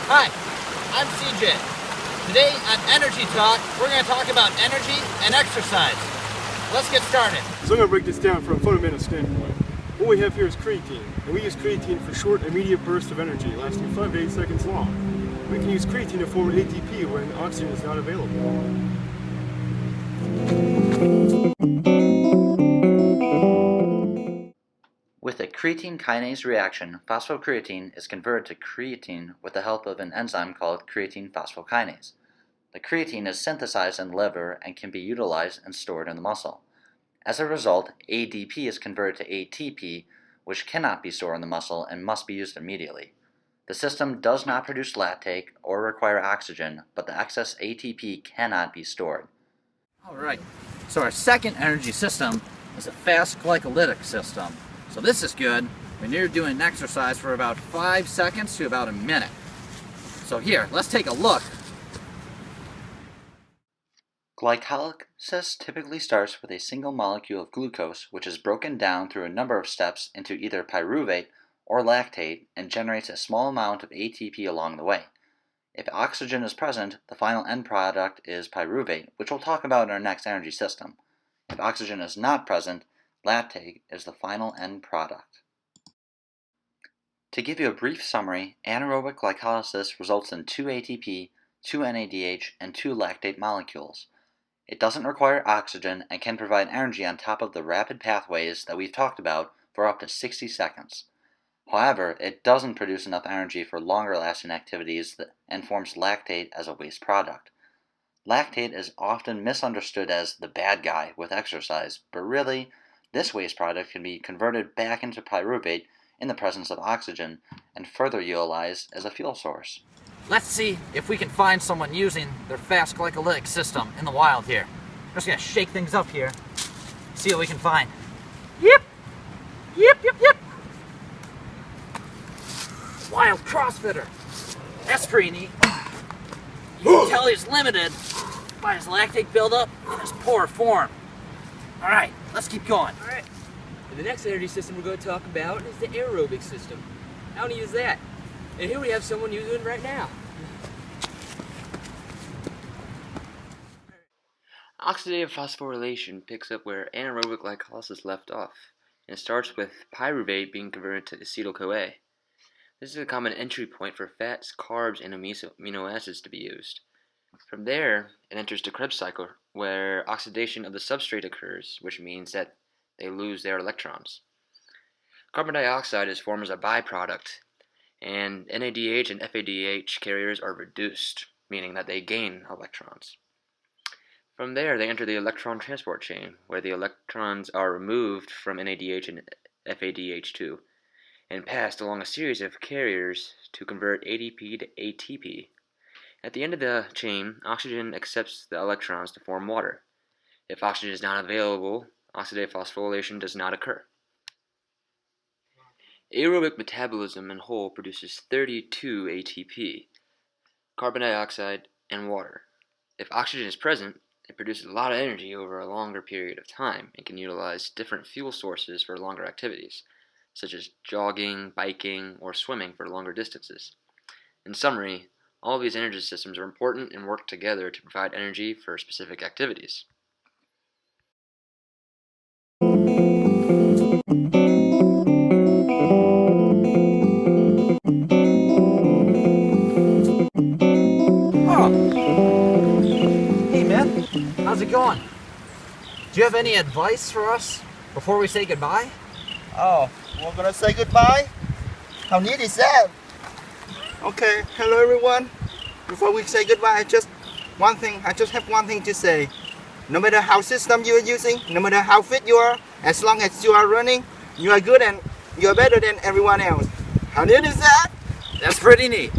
Hi, I'm CJ. Today on Energy Talk, we're going to talk about energy and exercise. Let's get started. So I'm going to break this down from a fundamental standpoint. What we have here is creatine, and we use creatine for short, immediate bursts of energy lasting 5 to 8 seconds long. We can use creatine to form ATP when oxygen is not available. With a creatine kinase reaction, phosphocreatine is converted to creatine with the help of an enzyme called creatine phosphokinase. The creatine is synthesized in the liver and can be utilized and stored in the muscle. As a result, ADP is converted to ATP, which cannot be stored in the muscle and must be used immediately. The system does not produce lactate or require oxygen, but the excess ATP cannot be stored. Alright, so our second energy system is a fast glycolytic system. So this is good when you're doing an exercise for about 5 seconds to about a minute. So here, let's take a look. Glycolysis typically starts with a single molecule of glucose, which is broken down through a number of steps into either pyruvate or lactate and generates a small amount of ATP along the way. If oxygen is present, the final end product is pyruvate, which we'll talk about in our next energy system. If oxygen is not present, lactate is the final end product. To give you a brief summary, anaerobic glycolysis results in 2 ATP, 2 NADH, and 2 lactate molecules. It doesn't require oxygen and can provide energy on top of the rapid pathways that we've talked about for up to 60 seconds. However, it doesn't produce enough energy for longer-lasting activities and forms lactate as a waste product. Lactate is often misunderstood as the bad guy with exercise, but really, this waste product can be converted back into pyruvate in the presence of oxygen and further utilized as a fuel source. Let's see if we can find someone using their fast glycolytic system in the wild here. I'm just going to shake things up here, see what we can find. Yep! Yep, yep, yep! Wild CrossFitter. That's pretty neat. You can tell he's limited by his lactate buildup in his poor form. Alright, let's keep going. Alright. The next energy system we're going to talk about is the aerobic system. How to use that. And here we have someone using it right now. Oxidative phosphorylation picks up where anaerobic glycolysis left off, and it starts with pyruvate being converted to acetyl-CoA. This is a common entry point for fats, carbs, and amino acids to be used. From there, it enters the Krebs cycle, where oxidation of the substrate occurs, which means that they lose their electrons. Carbon dioxide is formed as a byproduct, and NADH and FADH carriers are reduced, meaning that they gain electrons. From there, they enter the electron transport chain, where the electrons are removed from NADH and FADH2, and passed along a series of carriers to convert ADP to ATP. At the end of the chain, oxygen accepts the electrons to form water. If oxygen is not available, oxidative phosphorylation does not occur. Aerobic metabolism in whole produces 32 ATP, carbon dioxide, and water. If oxygen is present, it produces a lot of energy over a longer period of time and can utilize different fuel sources for longer activities, such as jogging, biking, or swimming for longer distances. In summary, all these energy systems are important and work together to provide energy for specific activities. Hey man, how's it going? Do you have any advice for us before we say goodbye? Oh, we're gonna say goodbye? How neat is that? Okay, hello everyone. Before we say goodbye, I just have one thing to say. No matter how system you are using, no matter how fit you are, as long as you are running, you are good and you are better than everyone else. How neat is that? That's pretty neat.